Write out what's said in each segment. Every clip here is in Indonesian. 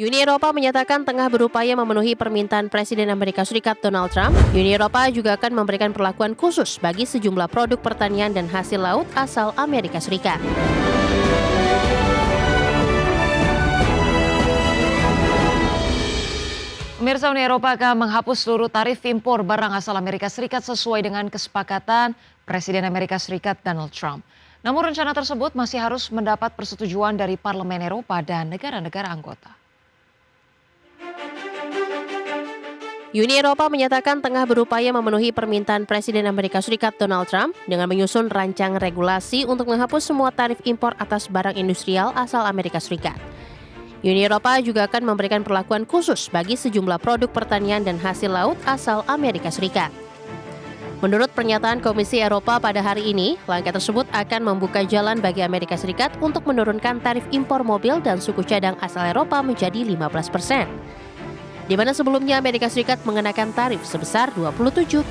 Uni Eropa menyatakan tengah berupaya memenuhi permintaan Presiden Amerika Serikat Donald Trump. Uni Eropa juga akan memberikan perlakuan khusus bagi sejumlah produk pertanian dan hasil laut asal Amerika Serikat. Pemirsa, Uni Eropa akan menghapus seluruh tarif impor barang asal Amerika Serikat sesuai dengan kesepakatan Presiden Amerika Serikat Donald Trump. Namun rencana tersebut masih harus mendapat persetujuan dari Parlemen Eropa dan negara-negara anggota. Uni Eropa menyatakan tengah berupaya memenuhi permintaan Presiden Amerika Serikat Donald Trump dengan menyusun rancangan regulasi untuk menghapus semua tarif impor atas barang industrial asal Amerika Serikat. Uni Eropa juga akan memberikan perlakuan khusus bagi sejumlah produk pertanian dan hasil laut asal Amerika Serikat. Menurut pernyataan Komisi Eropa pada hari ini, langkah tersebut akan membuka jalan bagi Amerika Serikat untuk menurunkan tarif impor mobil dan suku cadang asal Eropa menjadi 15%. Di mana sebelumnya Amerika Serikat mengenakan tarif sebesar 27,5%.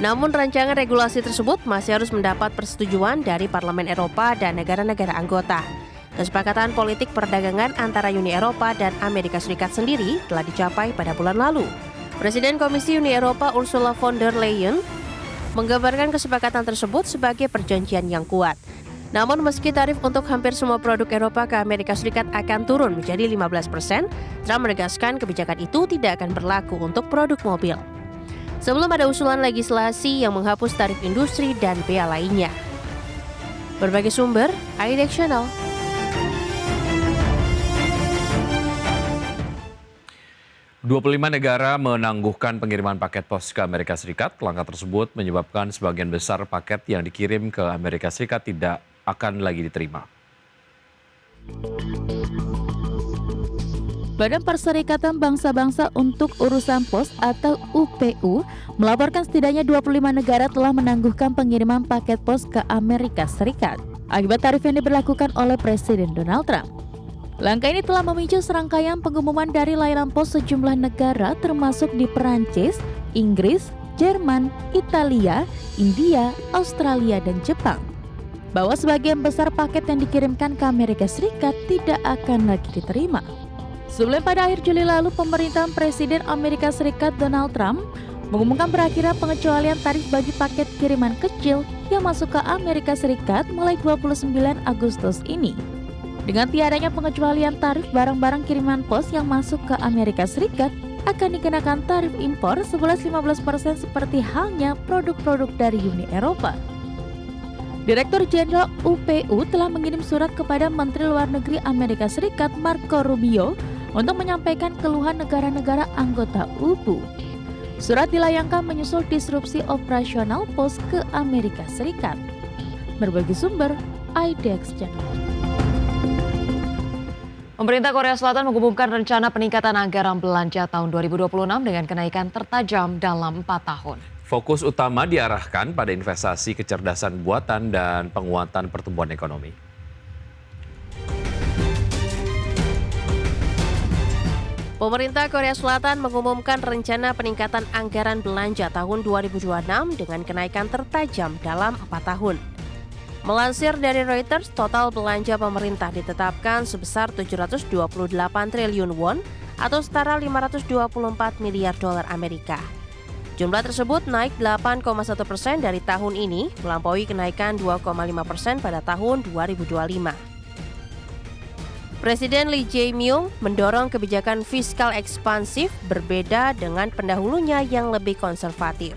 Namun rancangan regulasi tersebut masih harus mendapat persetujuan dari Parlemen Eropa dan negara-negara anggota. Kesepakatan politik perdagangan antara Uni Eropa dan Amerika Serikat sendiri telah dicapai pada bulan lalu. Presiden Komisi Uni Eropa Ursula von der Leyen menggambarkan kesepakatan tersebut sebagai perjanjian yang kuat. Namun meski tarif untuk hampir semua produk Eropa ke Amerika Serikat akan turun menjadi 15%, Trump menegaskan kebijakan itu tidak akan berlaku untuk produk mobil. Sebelum ada usulan legislasi yang menghapus tarif industri dan bea lainnya. Berbagai sumber, IDX Channel. ...25 negara menangguhkan pengiriman paket pos ke Amerika Serikat. Langkah tersebut menyebabkan sebagian besar paket yang dikirim ke Amerika Serikat tidak akan lagi diterima. Badan Perserikatan Bangsa-Bangsa untuk Urusan Pos atau UPU melaporkan setidaknya 25 negara telah menangguhkan pengiriman paket pos ke Amerika Serikat akibat tarif yang diberlakukan oleh Presiden Donald Trump. Langkah ini telah memicu serangkaian pengumuman dari layanan pos sejumlah negara termasuk di Perancis, Inggris, Jerman, Italia, India, Australia, dan Jepang, bahwa sebagian besar paket yang dikirimkan ke Amerika Serikat tidak akan lagi diterima. Sebelum pada akhir Juli lalu, pemerintahan Presiden Amerika Serikat Donald Trump mengumumkan berakhirnya pengecualian tarif bagi paket kiriman kecil yang masuk ke Amerika Serikat mulai 29 Agustus ini. Dengan tiadanya pengecualian tarif, barang-barang kiriman pos yang masuk ke Amerika Serikat akan dikenakan tarif impor 11-15% seperti halnya produk-produk dari Uni Eropa. Direktur Jenderal UPU telah mengirim surat kepada Menteri Luar Negeri Amerika Serikat Marco Rubio untuk menyampaikan keluhan negara-negara anggota UPU. Surat dilayangkan menyusul disrupsi operasional pos ke Amerika Serikat. Berbagai sumber, IDX Channel. Pemerintah Korea Selatan mengumumkan rencana peningkatan anggaran belanja tahun 2026 dengan kenaikan tertajam dalam 4 tahun. Fokus utama diarahkan pada investasi kecerdasan buatan dan penguatan pertumbuhan ekonomi. Pemerintah Korea Selatan mengumumkan rencana peningkatan anggaran belanja tahun 2026 dengan kenaikan tertajam dalam 4 tahun. Melansir dari Reuters, total belanja pemerintah ditetapkan sebesar 728 triliun won atau setara 524 miliar dolar Amerika. Jumlah tersebut naik 8,1% dari tahun ini, melampaui kenaikan 2,5% pada tahun 2025. Presiden Lee Jae-myung mendorong kebijakan fiskal ekspansif berbeda dengan pendahulunya yang lebih konservatif.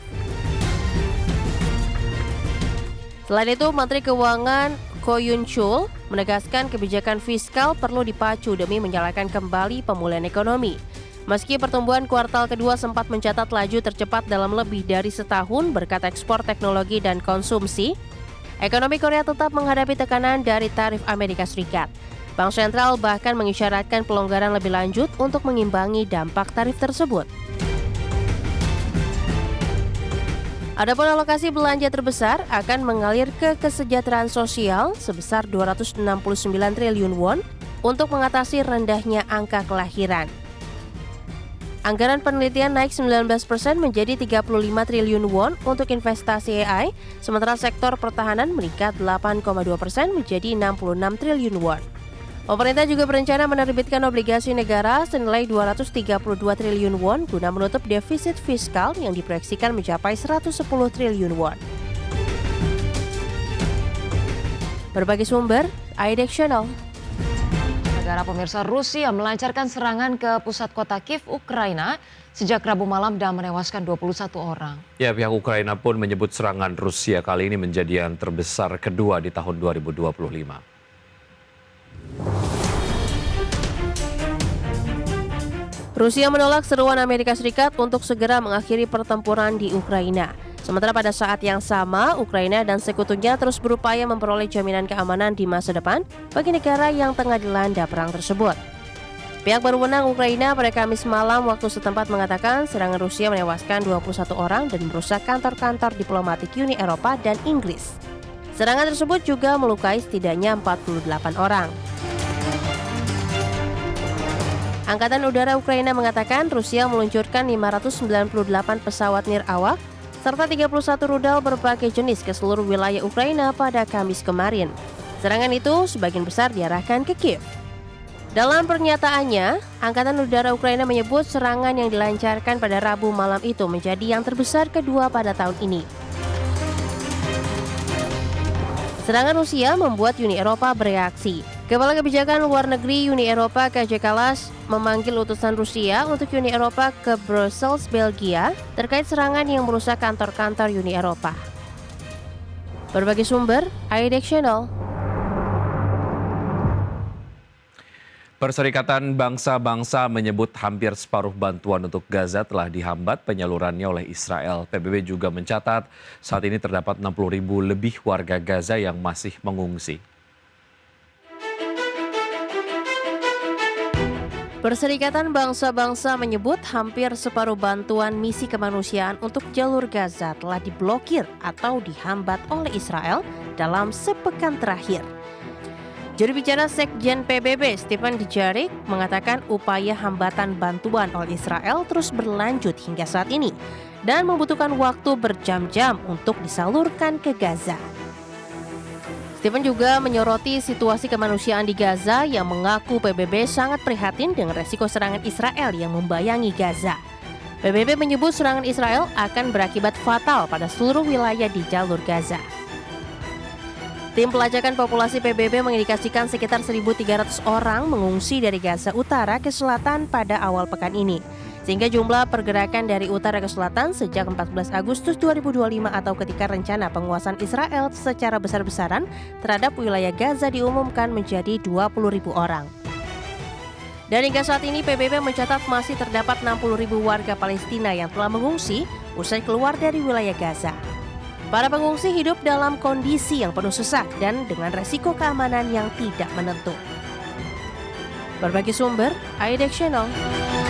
Selain itu, Menteri Keuangan Ko Yoon-chul menegaskan kebijakan fiskal perlu dipacu demi menyalakan kembali pemulihan ekonomi. Meski pertumbuhan kuartal kedua sempat mencatat laju tercepat dalam lebih dari setahun berkat ekspor teknologi dan konsumsi, ekonomi Korea tetap menghadapi tekanan dari tarif Amerika Serikat. Bank sentral bahkan mengisyaratkan pelonggaran lebih lanjut untuk mengimbangi dampak tarif tersebut. Adapun alokasi belanja terbesar akan mengalir ke kesejahteraan sosial sebesar 269 triliun won untuk mengatasi rendahnya angka kelahiran. Anggaran penelitian naik 19% menjadi 35 triliun won untuk investasi AI, sementara sektor pertahanan meningkat 8,2% menjadi 66 triliun won. Pemerintah juga berencana menerbitkan obligasi negara senilai 232 triliun won guna menutup defisit fiskal yang diproyeksikan mencapai 110 triliun won. Berbagai sumber, IDX Channel. Negara pemirsa, Rusia melancarkan serangan ke pusat kota Kiev, Ukraina sejak Rabu malam dan menewaskan 21 orang. Ya, pihak Ukraina pun menyebut serangan Rusia kali ini menjadi yang terbesar kedua di tahun 2025. Rusia menolak seruan Amerika Serikat untuk segera mengakhiri pertempuran di Ukraina. Sementara pada saat yang sama, Ukraina dan sekutunya terus berupaya memperoleh jaminan keamanan di masa depan bagi negara yang tengah dilanda perang tersebut. Pihak berwenang Ukraina pada Kamis malam waktu setempat mengatakan serangan Rusia menewaskan 21 orang dan merusak kantor-kantor diplomatik Uni Eropa dan Inggris. Serangan tersebut juga melukai setidaknya 48 orang. Angkatan Udara Ukraina mengatakan Rusia meluncurkan 598 pesawat nirawak serta 31 rudal berbagai jenis ke seluruh wilayah Ukraina pada Kamis kemarin. Serangan itu sebagian besar diarahkan ke Kiev. Dalam pernyataannya, Angkatan Udara Ukraina menyebut serangan yang dilancarkan pada Rabu malam itu menjadi yang terbesar kedua pada tahun ini. Serangan Rusia membuat Uni Eropa bereaksi. Kepala Kebijakan Luar Negeri Uni Eropa Kaja Kallas memanggil utusan Rusia untuk Uni Eropa ke Brussels, Belgia terkait serangan yang merusak kantor-kantor Uni Eropa. Berbagai sumber, IDX Channel. Perserikatan Bangsa-Bangsa menyebut hampir separuh bantuan untuk Gaza telah dihambat penyalurannya oleh Israel. PBB juga mencatat saat ini terdapat 60.000 lebih warga Gaza yang masih mengungsi. Perserikatan Bangsa-Bangsa menyebut hampir separuh bantuan misi kemanusiaan untuk jalur Gaza telah diblokir atau dihambat oleh Israel dalam sepekan terakhir. Juru bicara Sekjen PBB Stephen Dujarric mengatakan upaya hambatan bantuan oleh Israel terus berlanjut hingga saat ini dan membutuhkan waktu berjam-jam untuk disalurkan ke Gaza. Stephen juga menyoroti situasi kemanusiaan di Gaza yang mengaku PBB sangat prihatin dengan resiko serangan Israel yang membayangi Gaza. PBB menyebut serangan Israel akan berakibat fatal pada seluruh wilayah di jalur Gaza. Tim pelacakan populasi PBB mengindikasikan sekitar 1.300 orang mengungsi dari Gaza Utara ke selatan pada awal pekan ini. Sehingga jumlah pergerakan dari utara ke selatan sejak 14 Agustus 2025 atau ketika rencana penguasaan Israel secara besar-besaran terhadap wilayah Gaza diumumkan menjadi 20.000 orang. Dan hingga saat ini PBB mencatat masih terdapat 60.000 warga Palestina yang telah mengungsi usai keluar dari wilayah Gaza. Para pengungsi hidup dalam kondisi yang penuh sesak dan dengan resiko keamanan yang tidak menentu. Berbagai sumber, IDX Channel.